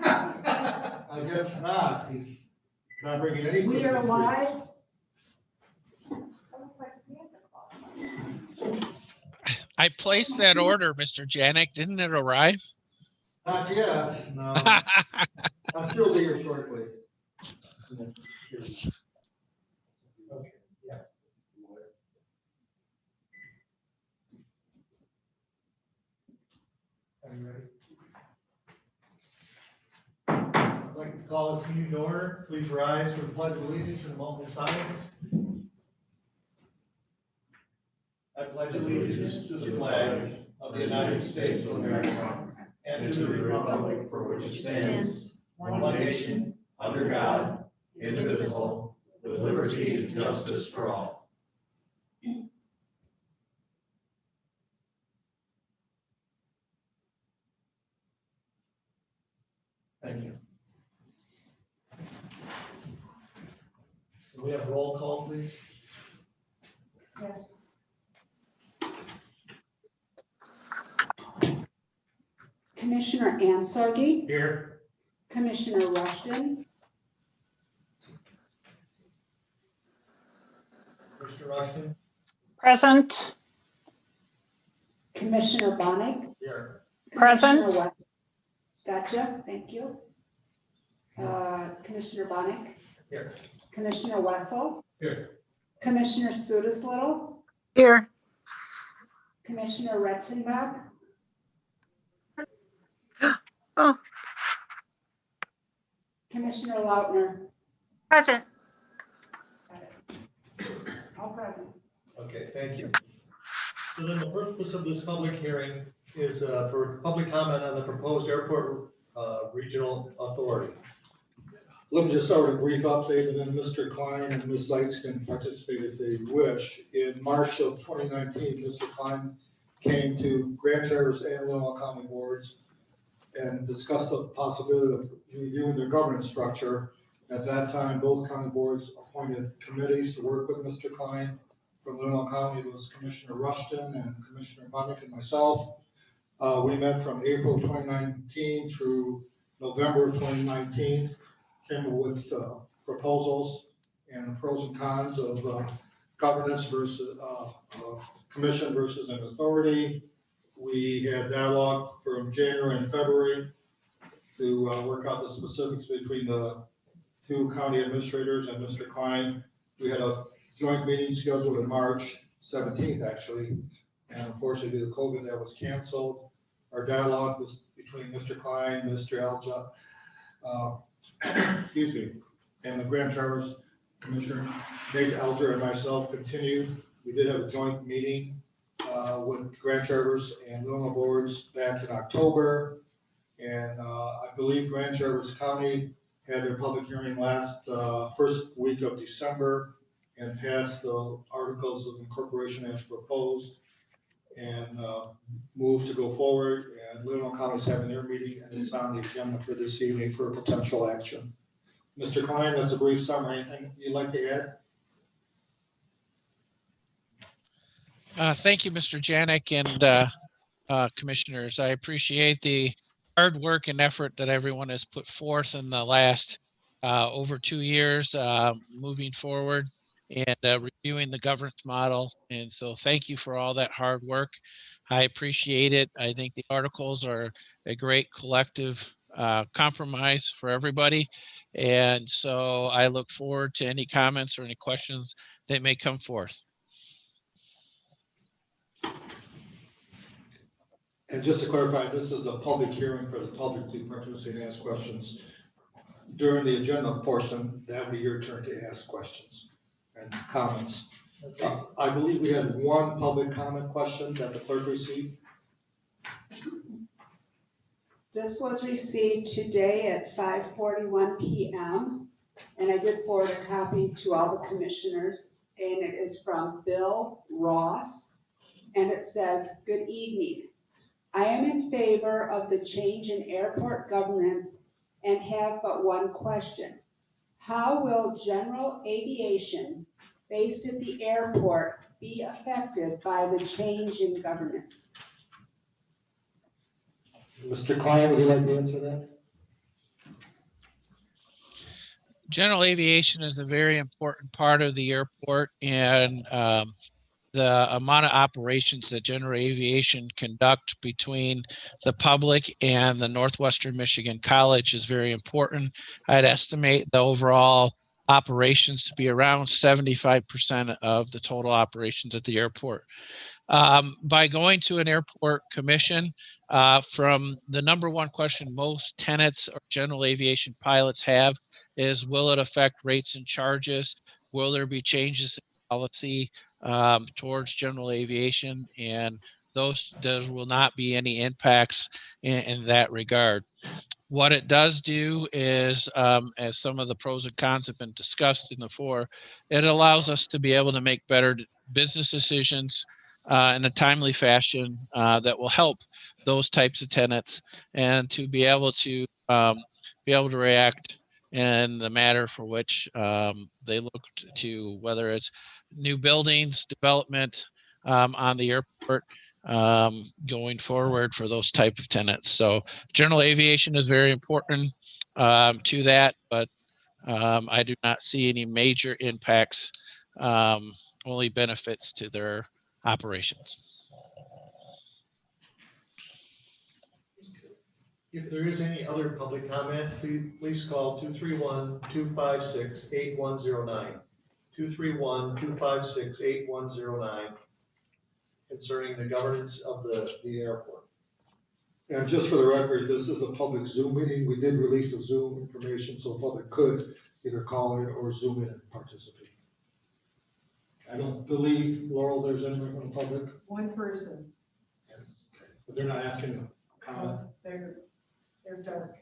I guess not. He's not bringing any. We are Christmas live. I placed that order, Mr. Janik. Didn't it arrive? Not yet, no. I'll still be here shortly. Okay, yeah. Are you ready? I'd like to call this meeting to order. Please rise for the pledge of allegiance and a moment of silence. I pledge allegiance to the flag of the United States of America and to the republic for which it stands, one nation, under God, indivisible, with liberty and justice for all. Thank you. Can we have roll call, please? Yes. Commissioner Ansargi, Here. Commissioner Rushton, Mr. Rushton? Present. Commissioner Bonnick. Here. Present. Commissioner West. Gotcha, thank you. Commissioner Bonnick. Here. Commissioner Wessel. Here. Commissioner Sudis Little. Here. Commissioner Rechtenbach. Oh. Commissioner Lautner. Present. Got it. All present. Okay, thank you. So then the purpose of this public hearing is for public comment on the proposed airport regional authority. Let me just start with a brief update, and then Mr. Klein and Ms. Seitz can participate if they wish. In March of 2019, Mr. Klein came to Grand Traverse and Leelanau County boards and discussed the possibility of reviewing their governance structure. At that time, both county boards appointed committees to work with Mr. Klein. From Leelanau County, it was Commissioner Rushton and Commissioner Bonnick and myself. We met from April 2019 through November of 2019, came up with proposals and the pros and cons of governance versus commission versus an authority. We had dialogue from January and February to work out the specifics between the two county administrators and Mr. Klein. We had a joint meeting scheduled in March 17th, actually, and unfortunately, due to COVID, that was canceled. Our dialogue was between Mr. Klein, Mr. Alja, excuse me, and the Grand Traverse Commissioner, Nate Alger, and myself continued. We did have a joint meeting with Grand Traverse and Leelanau boards back in October, and I believe Grand Traverse County had their public hearing last first week of December and passed the articles of incorporation as proposed and moved to go forward. And Leelanau County is having their meeting, and it's on the agenda for this evening for potential action. Mr. Klein, that's a brief summary. Anything you'd like to add? Thank you, Mr. Janik and commissioners. I appreciate the hard work and effort that everyone has put forth in the last over 2 years moving forward and reviewing the governance model. And so thank you for all that hard work. I appreciate it. I think the articles are a great collective compromise for everybody. And so I look forward to any comments or any questions that may come forth. And just to clarify, this is a public hearing for the public to participate and ask questions. During the agenda portion, that would be your turn to ask questions and comments. I believe we had one public comment question that the clerk received. This was received today at 5:41 p.m. and I did forward a copy to all the commissioners, and it is from Bill Ross, and it says, "Good evening. I am in favor of the change in airport governance and have but one question. How will general aviation based at the airport be affected by the change in governance?" Mr. Klein, would you like to answer that? General aviation is a very important part of the airport, and the amount of operations that general aviation conduct between the public and the Northwestern Michigan College is very important. I'd estimate the overall operations to be around 75% of the total operations at the airport. By going to an airport commission, from the number one question most tenants or general aviation pilots have is, will it affect rates and charges? Will there be changes in policy towards general aviation? And there will not be any impacts in that regard. What it does do is, as some of the pros and cons have been discussed in the floor, it allows us to be able to make better business decisions in a timely fashion that will help those types of tenants, and to be able to react in the matter for which they look to, whether it's new buildings, development on the airport, going forward for those type of tenants. So general aviation is very important to that, but I do not see any major impacts, only benefits to their operations. If there is any other public comment, please call 231-256-8109. 231-256-8109 concerning the governance of the airport. And just for the record, this is a public Zoom meeting. We did release the Zoom information, so the public could either call in or Zoom in and participate. I don't believe, Laurel, there's anyone from the public? One person. But they're not asking a comment? They're dark.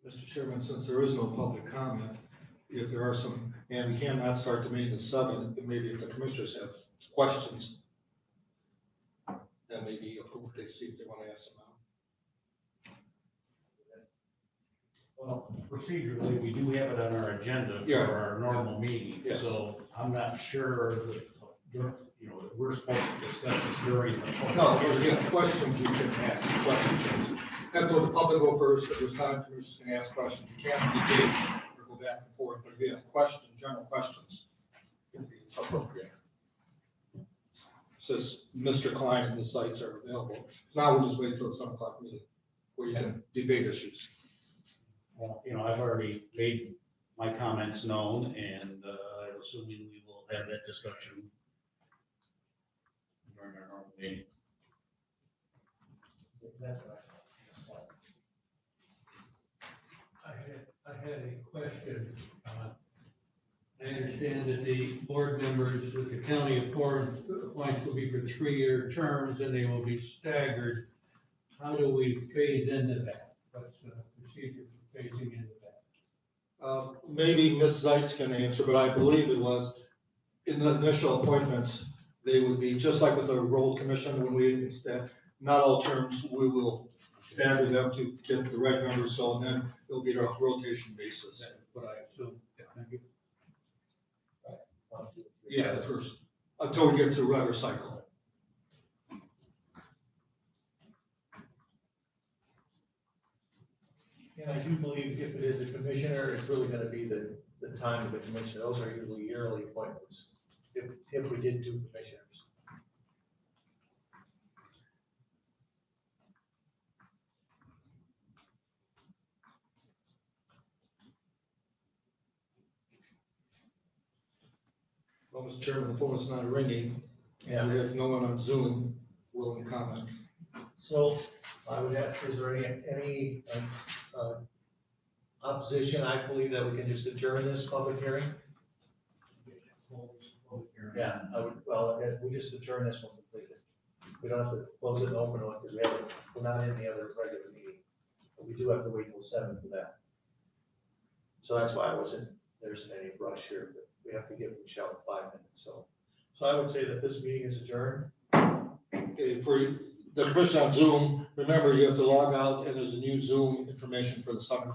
Mr. Chairman, since there is no public comment, if there are some, and we cannot start the meeting at 7, then maybe if the commissioners have questions, then maybe they see if they want to ask them now. Well, procedurally, we do have it on our agenda Yeah. for our normal meeting, Yes. so I'm not sure that, we're supposed to discuss this during the. No, if you have questions, you can ask questions. Let the public go first. At this time, commissioners can ask questions. You can't debate or go back and forth, but if you have questions, general questions, it'd be appropriate. Says Mr. Klein and the sites are available. Now we'll just wait till the 7 o'clock meeting where you can debate issues. Well, I've already made my comments known, and I'm assuming we will have that discussion during our normal meeting. That's right. I had a question. I understand that the board members that the county appoints will be for 3-year terms and they will be staggered. How do we phase into that? What's the procedure for phasing into that? Maybe Ms. Zeitz can answer, but I believe it was in the initial appointments, they would be just like with the road commission when we instead, not all terms, we will stagger them to get the right numbers, so then it'll be a rotation basis. That's what I assume. Thank you. Yeah, the first, until we get to rubber cycle. And I do believe if it is a commissioner, it's really gonna be the time of the commission. Those are usually yearly appointments, if we did 2 commissioners. Well, Mr. Chairman, the phone is not ringing, and we have no one on Zoom willing to comment. So I would have, is there any opposition? I believe that we can just adjourn this public hearing. Yeah, I would, well, we just adjourn this one completely. We don't have to close it and open it because we're not in the other regular meeting. But we do have to wait till 7 for that. So that's why there's any rush here, but we have to give Michelle 5 minutes, so. So I would say that this meeting is adjourned. Okay, for the commission on Zoom, remember you have to log out and there's a new Zoom information for the 7 o'clock.